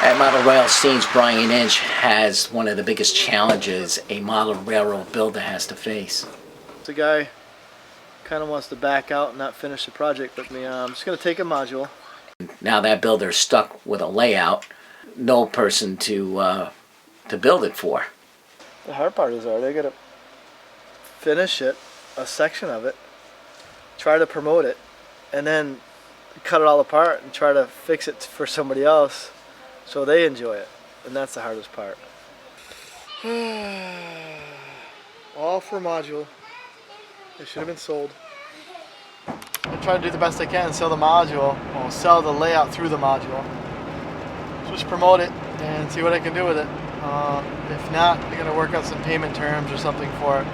At Model Rail Scenes, Brian Inch has one of the biggest challenges a model railroad builder has to face. The guy kind of wants to back out and not finish the project with me. I'm just going to take a module. Now that builder's stuck with a layout, no person to build it for. The hard part is they got to finish it, a section of it, try to promote it, and then cut it all apart and try to fix it for somebody else so they enjoy it. And that's the hardest part. All for a module. They should have been sold. I try to do the best I can and sell the module, or sell the layout through the module. Just promote it and see what I can do with it. If not, I'm gonna work out some payment terms or something for it.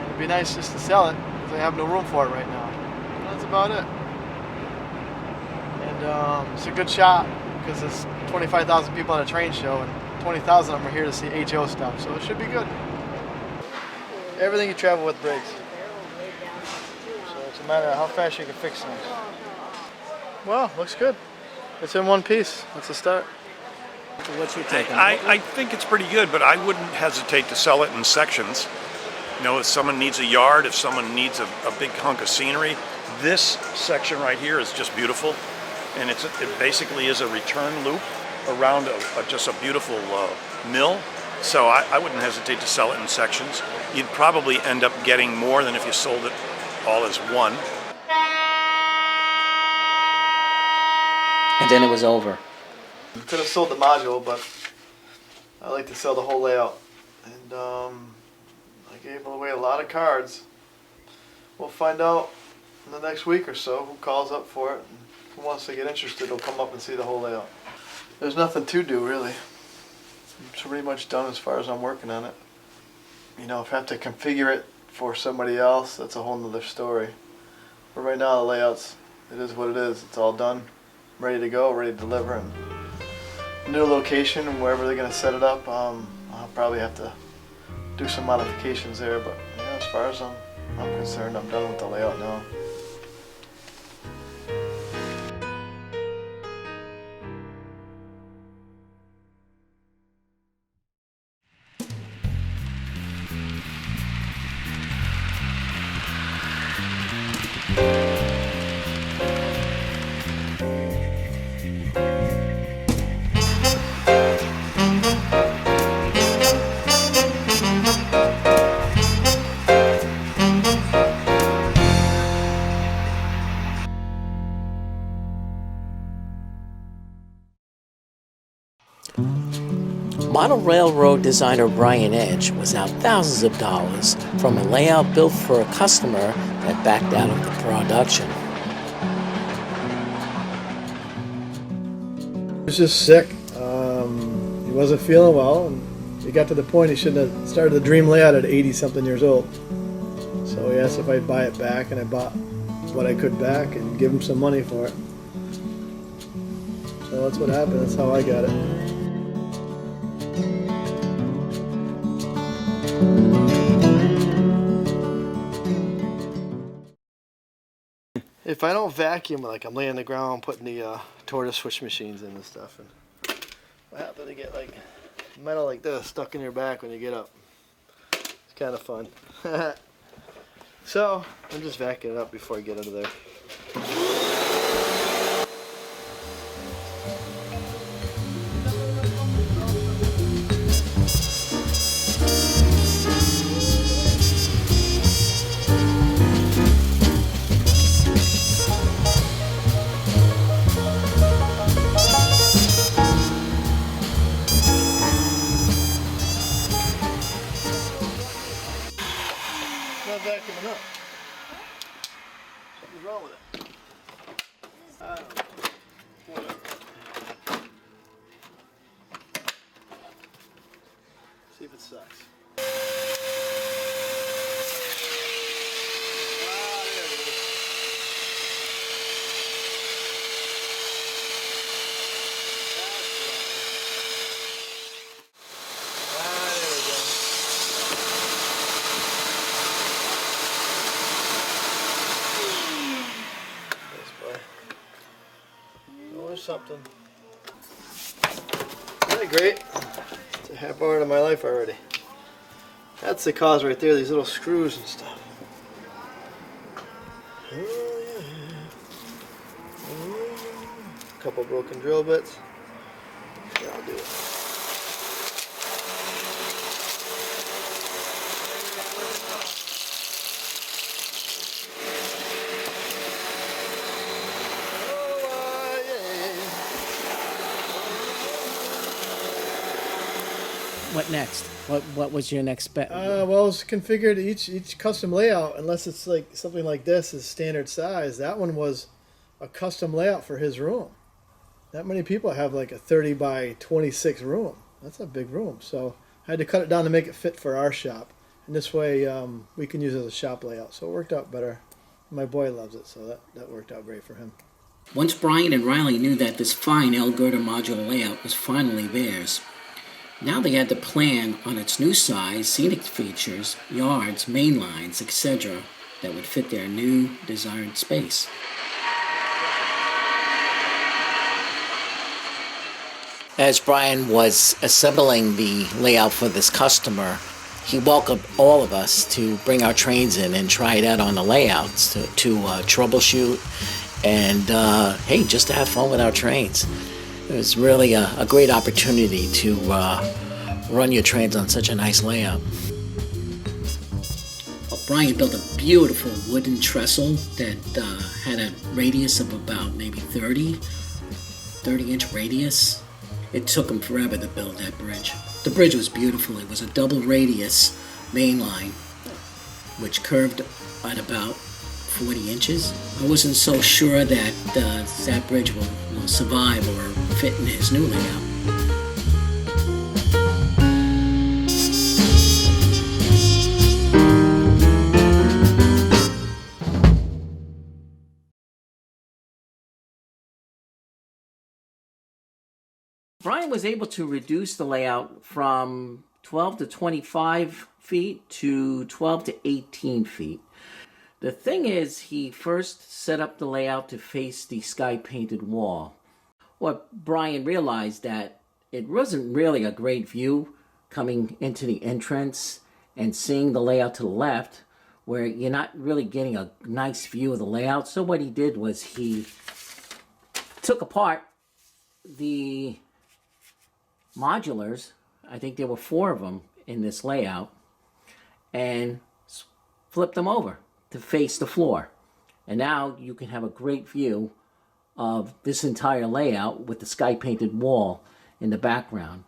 It'd be nice just to sell it because I have no room for it right now. And that's about it. And it's a good shot because there's 25,000 people at a train show and 20,000 of them are here to see HO stuff, so it should be good. Everything you travel with breaks. So it's a matter of how fast you can fix things. Well, looks good. It's in one piece. That's a start. So what's your take on it? I think it's pretty good, but I wouldn't hesitate to sell it in sections. You know, if someone needs a yard, if someone needs a big hunk of scenery, this section right here is just beautiful. And it basically is a return loop around just a beautiful mill. So I wouldn't hesitate to sell it in sections. You'd probably end up getting more than if you sold it all as one. And then it was over. I could have sold the module, but I like to sell the whole layout. And I gave away a lot of cards. We'll find out in the next week or so who calls up for it. And who wants to get interested will come up and see the whole layout. There's nothing to do, really. I'm pretty much done as far as I'm working on it. You know, if I have to configure it for somebody else, that's a whole nother story. But right now, the layouts, it is what it is. It's all done, ready to go, ready to deliver. And new location and wherever they're going to set it up, I'll probably have to do some modifications there. But yeah, as far as I'm concerned, I'm done with the layout now. Model railroad designer Brian Inch was out thousands of dollars from a layout built for a customer that backed out of the production. He was just sick. He wasn't feeling well, and he got to the point he shouldn't have started the dream layout at 80-something years old. So he asked if I'd buy it back, and I bought what I could back and give him some money for it. So that's what happened. That's how I got it. If I don't vacuum, like I'm laying on the ground putting the tortoise switch machines in and stuff, and I happen to get like metal like this stuck in your back when you get up. It's kind of fun. So I'm just vacuuming it up before I get under there. Not vacuuming up. Something's wrong with it. I don't know. Whatever. See if it sucks. There it is. There we go. Something. Isn't that great? It's a half hour of my life already. That's the cause right there, these little screws and stuff. Oh, yeah. Oh, yeah. Couple broken drill bits. Yeah, I'll do it. What next? What was your next bet? Well, it's configured each custom layout, unless it's like something like this is standard size. That one was a custom layout for his room. Not many people have like a 30 by 26 room. That's a big room. So I had to cut it down to make it fit for our shop. And this way we can use it as a shop layout. So it worked out better. My boy loves it, so that worked out great for him. Once Brian and Riley knew that this fine L-Girder modular layout was finally theirs, now they had to plan on its new size, scenic features, yards, main lines, etc. that would fit their new desired space. As Brian was assembling the layout for this customer, he welcomed all of us to bring our trains in and try it out on the layouts to troubleshoot and, hey, just to have fun with our trains. It was really a great opportunity to run your trains on such a nice layout. Well, Brian built a beautiful wooden trestle that had a radius of about maybe 30-inch radius. It took him forever to build that bridge. The bridge was beautiful. It was a double radius main line, which curved at about 40 inches. I wasn't so sure that that bridge will survive or fit in his new layout. Brian was able to reduce the layout from 12 to 25 feet to 12 to 18 feet. The thing is, he first set up the layout to face the sky-painted wall. What Brian realized that it wasn't really a great view coming into the entrance and seeing the layout to the left, where you're not really getting a nice view of the layout. So what he did was he took apart the modulars, I think there were 4 of them in this layout, and flipped them over to face the floor. And now you can have a great view of this entire layout with the sky painted wall in the background.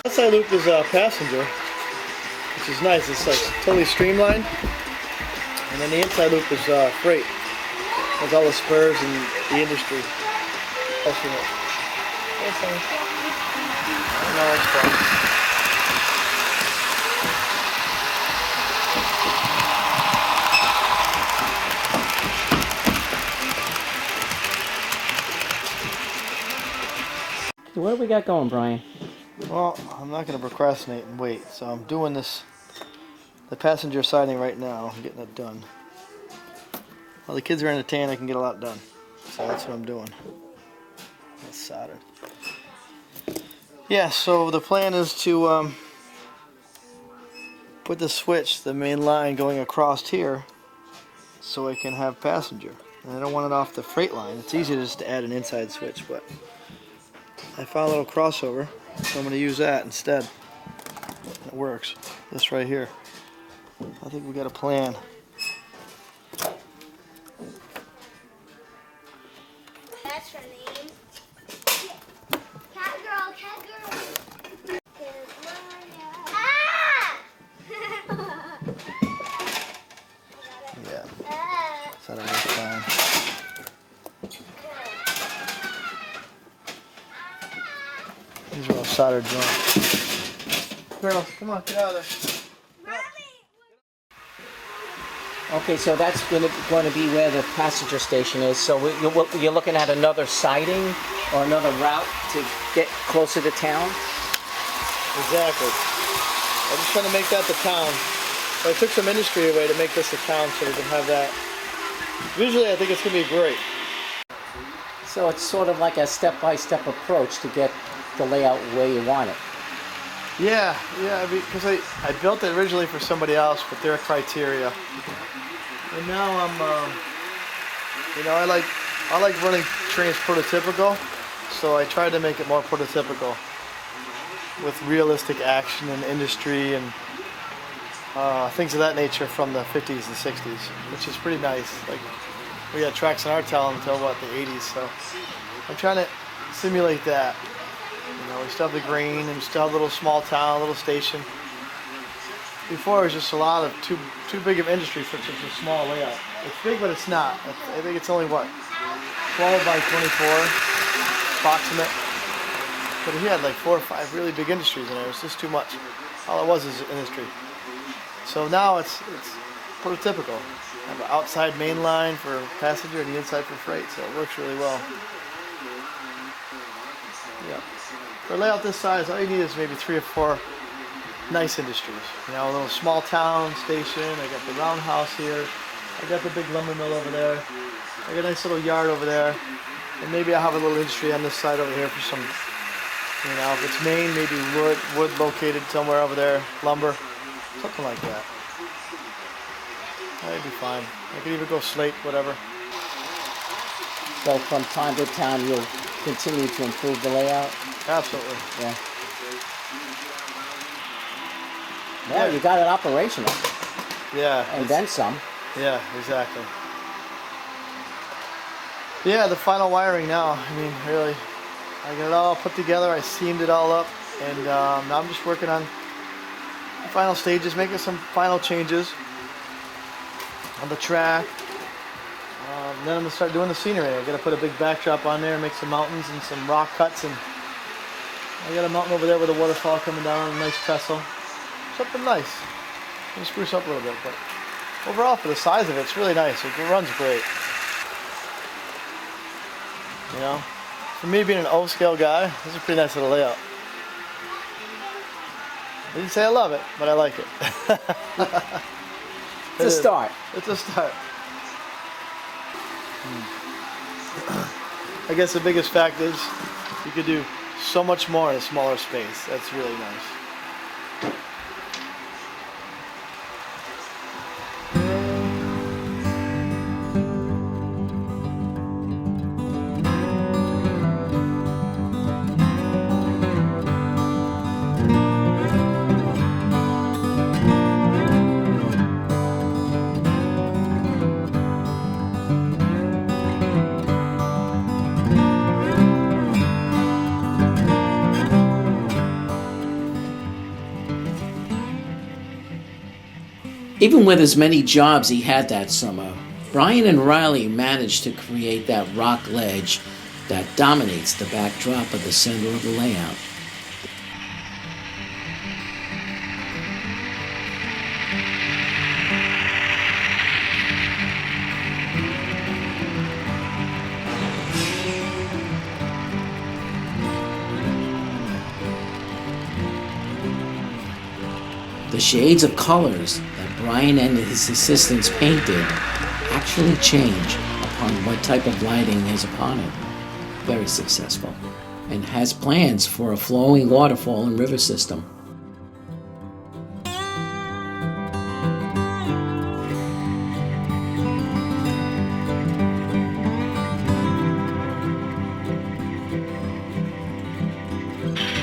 Outside loop is passenger, which is nice. It's like totally streamlined. And then the inside loop is freight. With all the spurs and the industry. Also, no, it's fun. What do we got going, Brian? Well, I'm not going to procrastinate and wait, so I'm doing the passenger siding right now. I'm getting it done. While the kids are entertained, I can get a lot done. So that's what I'm doing. That's soldered. Yeah, so the plan is to put the switch, the main line going across here, so I can have passenger. And I don't want it off the freight line. It's easy just to add an inside switch, but I found a little crossover. So I'm going to use that instead. It works. This right here. I think we got a plan. That's her name. Cat girl, cat girl. Ah! Yeah. So that was fine. These are all soldered joints. Girl, come on, get out of there. Okay, so that's going to be where the passenger station is. So you're looking at another siding or another route to get closer to town? Exactly. I'm just trying to make that the town. But I took some industry away to make this a town so we can have that. Visually, I think it's going to be great. So it's sort of like a step-by-step approach to get the layout where you want it. Yeah, because I built it originally for somebody else with their criteria. And now I like running trains prototypical, so I tried to make it more prototypical with realistic action and industry and things of that nature from the 50s and 60s, which is pretty nice. Like, we had tracks in our town until what, the 80s, so I'm trying to simulate that. You know, we still have the green and we still have a little small town, a little station. Before it was just a lot of too big of industry for such a small layout. It's big, but it's not. I think it's only what, 12 by 24, approximate. But he had like 4 or 5 really big industries in there. It's just too much. All it was is industry. So now it's prototypical. I have an outside main line for passenger and the inside for freight, so it works really well. Yeah. For a layout this size, all you need is maybe 3 or 4 nice industries. You know, a little small town station. I got the roundhouse here. I got the big lumber mill over there. I got a nice little yard over there. And maybe I have a little industry on this side over here for some, you know, if it's Maine, maybe wood located somewhere over there, lumber, something like that. That'd be fine. I could even go slate, whatever. So from time to time, you'll continue to improve the layout? Absolutely. Yeah. Well, you got it operational. Yeah. And then some. Yeah, exactly. Yeah, the final wiring now. I mean, really, I got it all put together. I seamed it all up, and now I'm just working on the final stages, making some final changes on the track. Then I'm gonna start doing the scenery. I gotta put a big backdrop on there, make some mountains and some rock cuts, and I got a mountain over there with a waterfall coming down, a nice trestle. Something nice. Gonna spruce up a little bit, but overall, for the size of it, it's really nice. It runs great. You know, for me being an O-scale guy, this is a pretty nice little layout. I didn't say I love it, but I like it. It's a start. It's a start. I guess the biggest fact is you could do so much more in a smaller space. That's really nice. Even with as many jobs he had that summer, Brian and Riley managed to create that rock ledge that dominates the backdrop of the center of the layout. The shades of colors that Brian and his assistants painted actually change upon what type of lighting is upon it. Very successful, and has plans for a flowing waterfall and river system.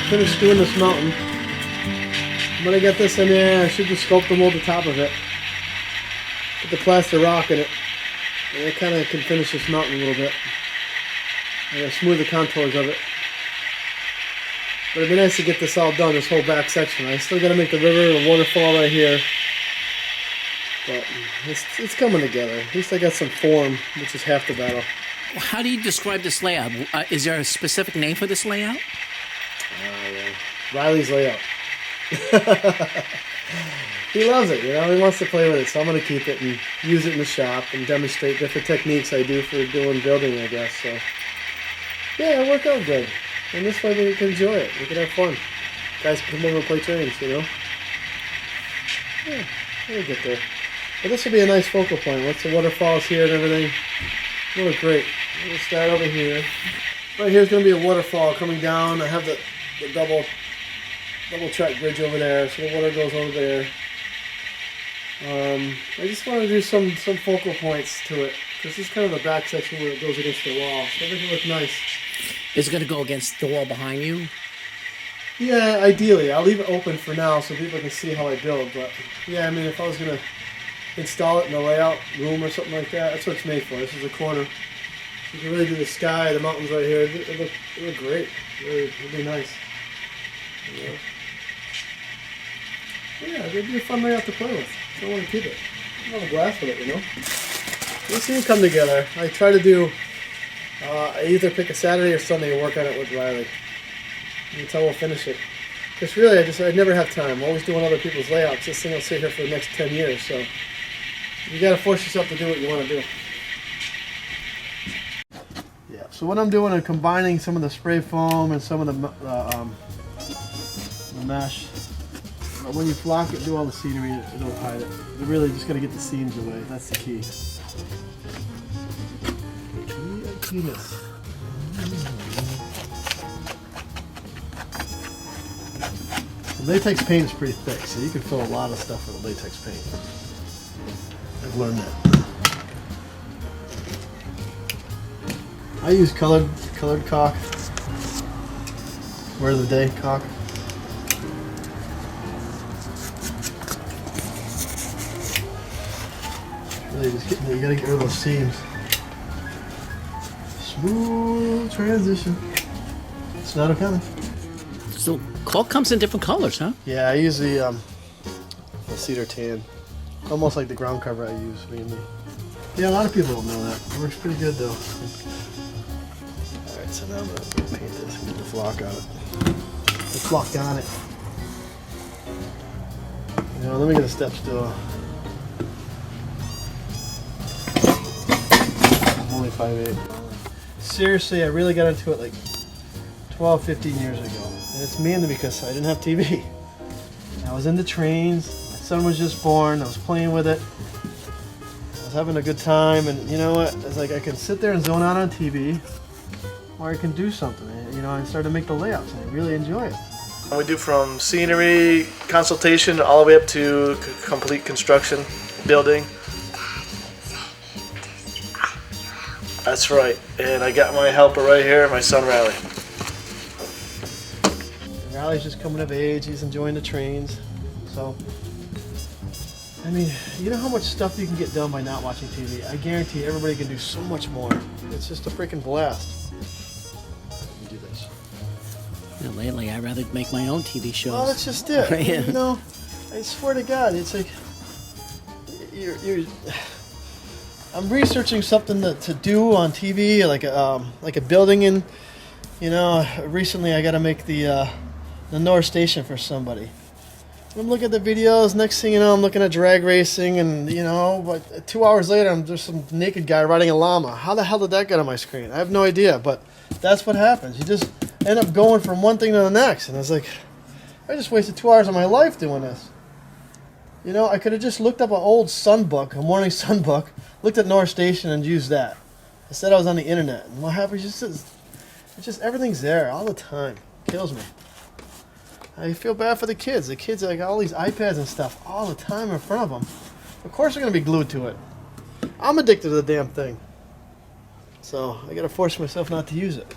Finished doing this mountain. When I get this in there, I should just sculpt and mold the top of it. Put the plaster rock in it. And I kind of can finish this mountain a little bit. I gotta smooth the contours of it. But it'd be nice to get this all done, this whole back section. I still gotta make the river and waterfall right here. But it's coming together. At least I got some form, which is half the battle. How do you describe this layout? Is there a specific name for this layout? Riley's layout. he loves it, you know, he wants to play with it, so I'm going to keep it and use it in the shop and demonstrate different techniques I do for doing building, I guess, so. Yeah, it worked out good. And this way we can enjoy it, we can have fun. Guys can come over and play trains, you know. Yeah, we'll get there. But this will be a nice focal point. Once the waterfalls here and everything, it'll look great. We'll start over here. Right here's going to be a waterfall coming down. I have the double track bridge over there, so the water goes over there. I just want to do some focal points to it. This is kind of the back section where it goes against the wall, so everything looks nice. Is it going to go against the wall behind you? Yeah, ideally. I'll leave it open for now so people can see how I build, but yeah, I mean, if I was going to install it in a layout room or something like that, that's what it's made for. This is a corner. You can really do the sky, the mountains right here. It look great. It'd be nice. Yeah, it'd be a fun layout to play with. I want to keep it. I want to blast with it, you know? These things come together. I try to do, I either pick a Saturday or Sunday and work on it with Riley until we'll finish it. Because really, I never have time. I'm always doing other people's layouts. This thing will sit here for the next 10 years, so you got to force yourself to do what you want to do. Yeah, so what I'm doing, I'm combining some of the spray foam and some of the mesh. But when you block it, do all the scenery, it'll hide it. You really just got to get the seams away. That's the key. Keyless. The latex paint is pretty thick, so you can fill a lot of stuff with latex paint. I've learned that. I use colored caulk. Word of the day, caulk. Really just you gotta get rid of those seams. Smooth transition. It's not coming. So caulk comes in different colors, huh? Yeah, I use the cedar tan. Almost like the ground cover I use mainly. Yeah, a lot of people don't know that. It works pretty good though. Alright, so now I'm going to paint this and get the flock on it. The flock on it. You know, let me get a step stool. I'm only 5'8". Seriously, I really got into it like 12, 15 years ago. And it's mainly because I didn't have TV. I was into trains, my son was just born, I was playing with it. I was having a good time, and you know what? It's like I can sit there and zone out on TV, or I can do something, you know, and start to make the layouts, and I really enjoy it. We do from scenery, consultation, all the way up to complete construction, building. That's right, and I got my helper right here, my son Riley. Riley's just coming of age, he's enjoying the trains, so, I mean, you know how much stuff you can get done by not watching TV? I guarantee everybody can do so much more. It's just a freaking blast. Let me do this. You know, lately, I'd rather make my own TV shows. Well, that's just it. Yeah. You know, I swear to God, it's like, I'm researching something to do on TV, like a building in, you know, recently I got to make the North Station for somebody. I'm looking at the videos, next thing you know, I'm looking at drag racing, and you know, but 2 hours later, there's some naked guy riding a llama. How the hell did that get on my screen? I have no idea, but that's what happens. You just end up going from one thing to the next, and it's like, I just wasted 2 hours of my life doing this. You know, I could have just looked up an old Sun book, a morning Sun book, looked at North Station and used that. Instead I was on the internet, and what happens is it's just everything's there all the time. Kills me. I feel bad for the kids. The kids like all these iPads and stuff all the time in front of them. Of course they're going to be glued to it. I'm addicted to the damn thing. So I got to force myself not to use it.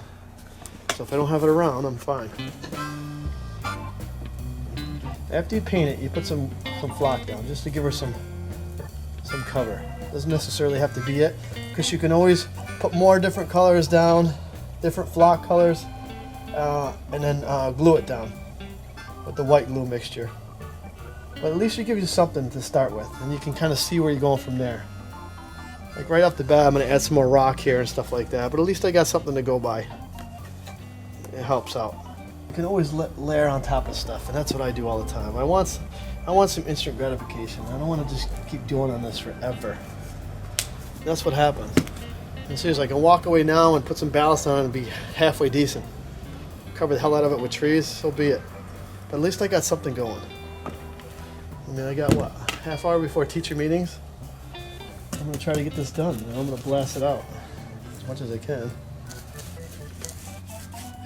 So if I don't have it around, I'm fine. After you paint it, you put some flock down just to give her some cover. Doesn't necessarily have to be it, because you can always put more different colors down, different flock colors, and then glue it down with the white glue mixture. But at least it gives you something to start with, and you can kind of see where you're going from there. Like right off the bat, I'm going to add some more rock here and stuff like that, but at least I got something to go by. It helps out. You can always layer on top of stuff, and that's what I do all the time. I want some instant gratification. I don't want to just keep doing on this forever. That's what happens. And seriously, I can walk away now and put some ballast on it and be halfway decent. Cover the hell out of it with trees, so be it. But at least I got something going. I mean, I got what, a half hour before teacher meetings? I'm going to try to get this done. You know, I'm going to blast it out as much as I can.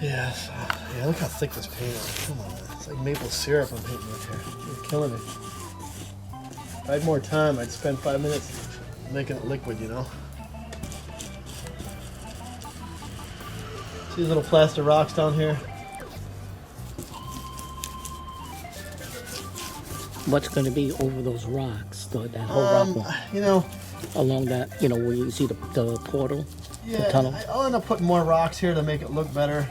Yes. Yeah, look how thick this paint is. Come on, man. It's like maple syrup I'm painting with here. You're killing me. If I had more time, I'd spend 5 minutes making it liquid, you know? See these little plaster rocks down here? What's going to be over those rocks, that whole rock wall? You know, Along that, you know, where you see the portal, the yeah, tunnel? I'll end up putting more rocks here to make it look better.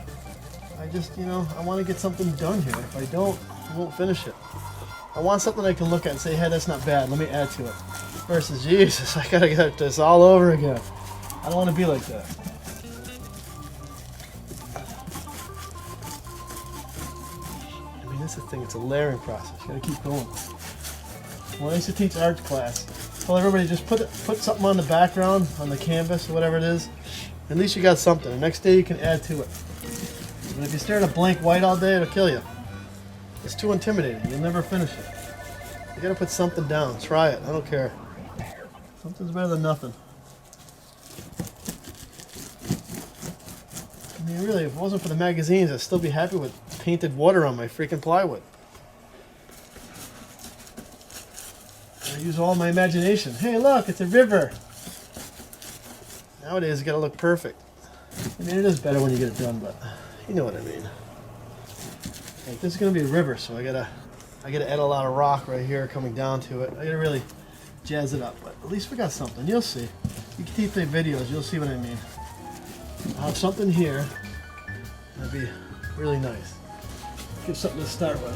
I just, you know, I want to get something done here. If I don't, I won't finish it. I want something I can look at and say, hey, that's not bad. Let me add to it. Versus, Jesus, I got to get this all over again. I don't want to be like that. I mean, that's the thing. It's a layering process. You got to keep going. When I used to teach art class, I told everybody just put something on the background, on the canvas, or whatever it is. At least you got something. The next day you can add to it. But if you stare at a blank white all day, it'll kill you. It's too intimidating. You'll never finish it. You gotta put something down. Try it. I don't care. Something's better than nothing. I mean, really, if it wasn't for the magazines, I'd still be happy with painted water on my freaking plywood. I use all my imagination. Hey, look, it's a river. Nowadays, it's gotta look perfect. I mean, it is better when you get it done, but you know what I mean. Like, this is gonna be a river, so I gotta add a lot of rock right here coming down to it. I gotta really jazz it up, but at least we got something. You'll see. You can keep the videos, you'll see what I mean. I'll have something here. That'd be really nice. Give something to start with.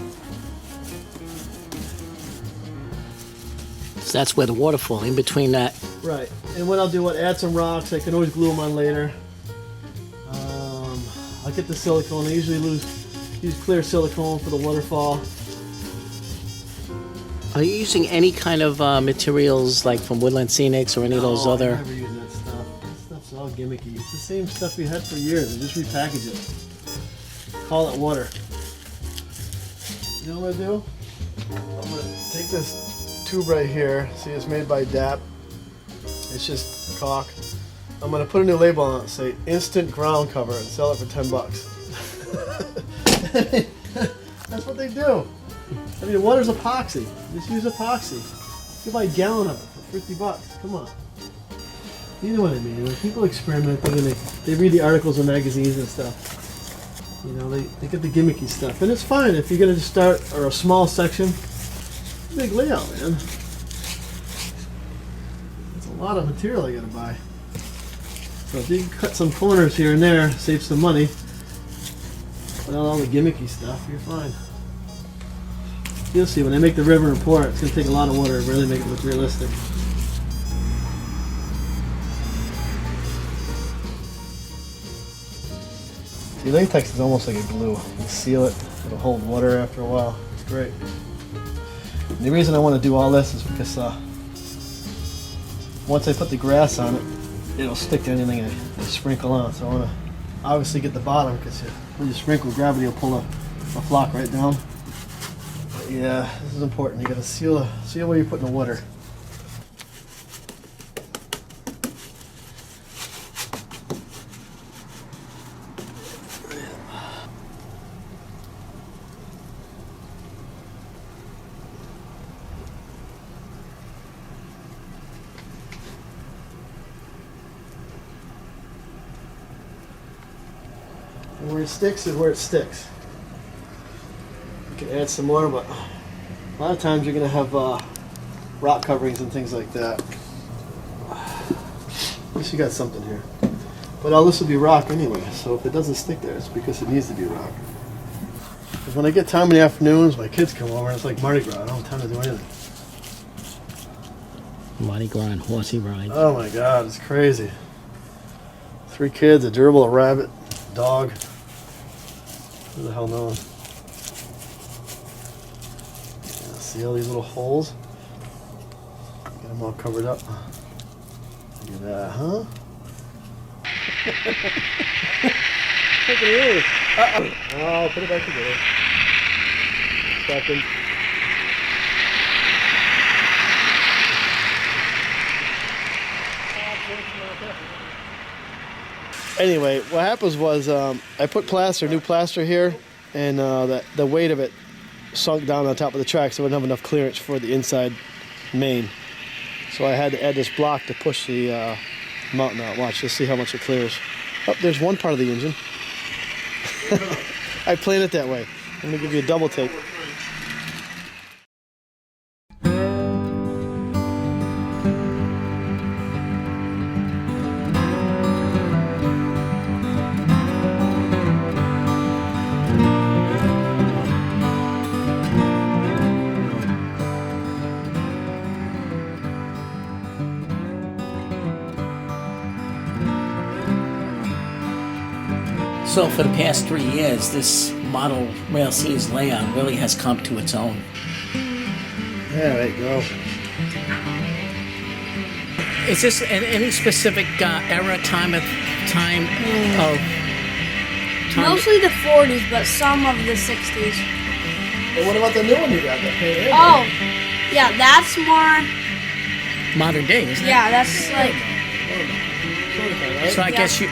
So that's where the waterfall, in between that. Right, and what I'll do, I'll add some rocks. I can always glue them on later. I'll get the silicone. I usually use clear silicone for the waterfall. Are you using any kind of materials like from Woodland Scenics or any of those other? I never use that stuff. That stuff's all gimmicky. It's the same stuff we had for years. I just repackage it. Call it water. You know what I do? I'm gonna take this tube right here. See, it's made by DAP. It's just caulk. I'm gonna put a new label on it, say instant ground cover, and sell it for $10. That's what they do. I mean, water's epoxy. Just use epoxy. You can buy a gallon of it for $50. Come on. You know what I mean? When people experiment, they read the articles in magazines and stuff. You know, they get the gimmicky stuff. And it's fine if you're gonna just start, or a small section. Big layout, man. It's a lot of material you gotta buy. So if you can cut some corners here and there, save some money, without all the gimmicky stuff, you're fine. You'll see, when I make the river and pour it, it's going to take a lot of water to really make it look realistic. See, latex is almost like a glue. You seal it, it'll hold water after a while. It's great. And the reason I want to do all this is because once I put the grass on it, it'll stick to anything I sprinkle on. So I want to obviously get the bottom, because when you sprinkle, gravity will pull a flock right down. But yeah, this is important. You got to seal where you're putting the water. And where it sticks is where it sticks. You can add some more, but a lot of times you're going to have rock coverings and things like that. At least you got something here. But all this will be rock anyway, so if it doesn't stick there, it's because it needs to be rock. Because when I get time in the afternoons, my kids come over, and it's like Mardi Gras. I don't have time to do anything. Mardi Gras and horsey ride. Oh my God, it's crazy. 3 kids, a gerbil, a rabbit, dog. Who the hell knows? Yes. See all these little holes? Get them all covered up. Look at that, huh? Look at you. Oh, put it back together. Second. Anyway, what happens was I put new plaster here, and the weight of it sunk down on top of the track, so I wouldn't have enough clearance for the inside main. So I had to add this block to push the mountain out. Watch, let's see how much it clears. Oh, there's one part of the engine. I planned it that way. Let me give you a double take. So for the past 3 years, this model rail scenes layout really has come to its own. Yeah, there you go. Is this any specific era, time? Mostly the 40s, but some of the 60s. And what about the new one you got? Oh, yeah, that's more. Modern day, isn't it? Yeah, that's like. So I guess you.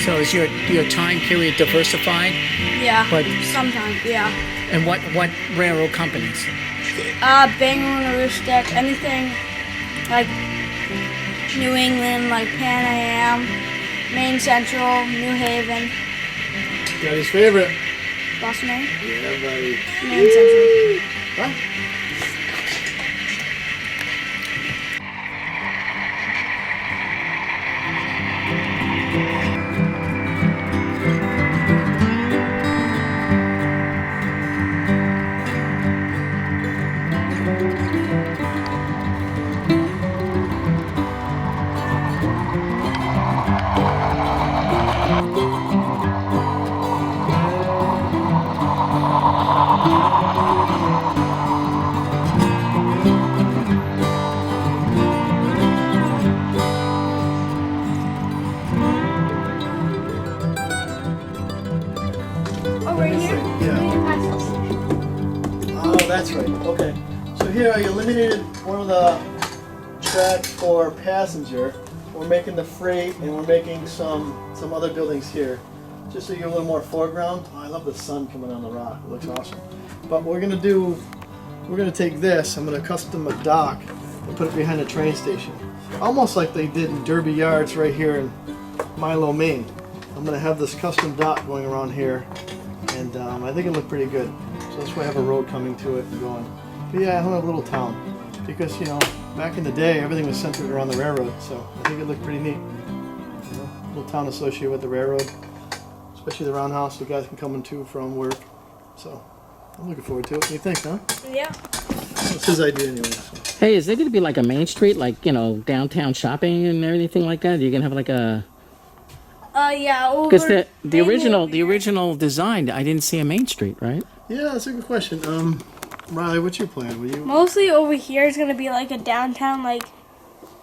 So is your time period diversified? Yeah. But sometimes, yeah. And what railroad companies? Bangor, Aroostook, anything like New England, like Pan Am, Maine Central, New Haven. Daddy's favorite. Boston, Maine? Yeah, buddy. Maine Central. Huh? Over here? Oh, that's right. Okay. So here I eliminated one of the tracks for passenger. We're making the freight, and we're making some other buildings here, just so you get a little more foreground. Oh, I love the sun coming on the rock. It looks awesome. But we're gonna take this. I'm gonna custom a dock and put it behind the train station, almost like they did in Derby Yards right here in Milo, Maine. I'm gonna have this custom dock going around here, and I think it'll look pretty good. So that's why I have a road coming to it and going. But yeah, I want a little town, because you know, back in the day everything was centered around the railroad, so I think it looked pretty neat. You know, a little town associated with the railroad, especially the roundhouse, so guys can come into from work. So I'm looking forward to it. What do you think, huh? Yeah. That's his idea anyway. So. Hey, is there going to be like a main street, like, you know, downtown shopping and everything like that? Are you going to have like a... Yeah, over. Because the original design, I didn't see a main street, right? Yeah, that's a good question. Riley, what's your plan? Will you? Mostly over here is gonna be like a downtown, like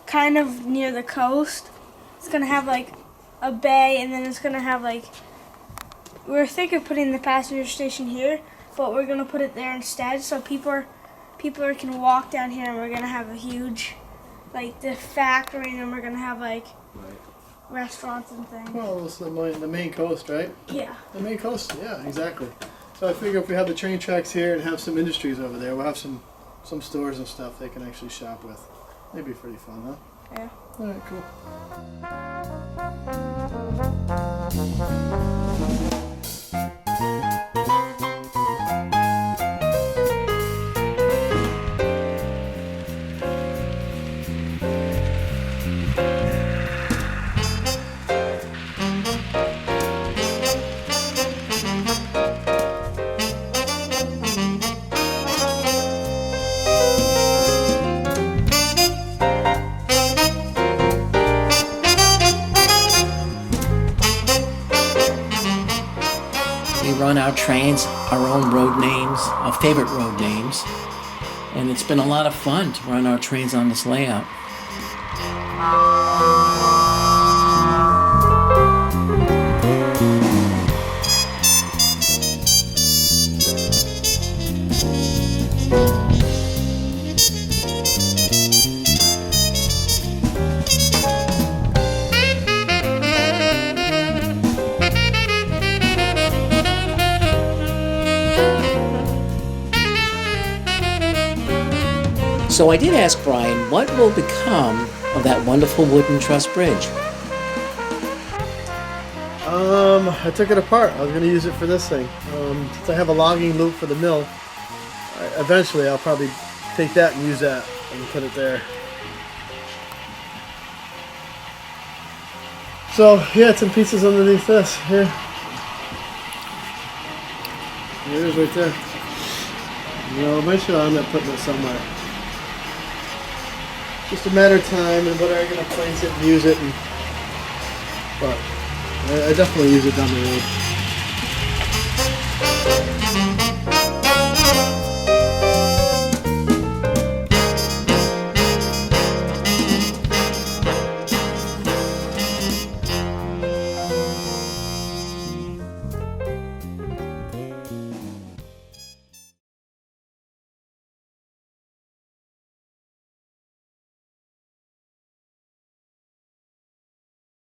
kind of near the coast. It's gonna have like a bay, and then it's gonna have like. We're thinking of putting the passenger station here, but we're gonna put it there instead, so people can walk down here, and we're gonna have a huge, like the factory, and then we're gonna have like. Right. Restaurants and things. Well, it's the main coast, right? Yeah. The main coast, yeah, exactly. So I figure if we have the train tracks here and have some industries over there, we'll have some stores and stuff they can actually shop with. That'd be pretty fun, huh? Yeah. All right, cool. We run our trains, our own road names, our favorite road names. And it's been a lot of fun to run our trains on this layout. So I did ask Brian what will become of that wonderful wooden truss bridge. I took it apart. I was going to use it for this thing. Since I have a logging loop for the mill, eventually I'll probably take that and use that and put it there. So yeah, it's in pieces underneath this. Here. There it is right there. You know, eventually I'll end up putting it somewhere. Just a matter of time and whether I'm going to place it and use it. But I definitely use it down the road.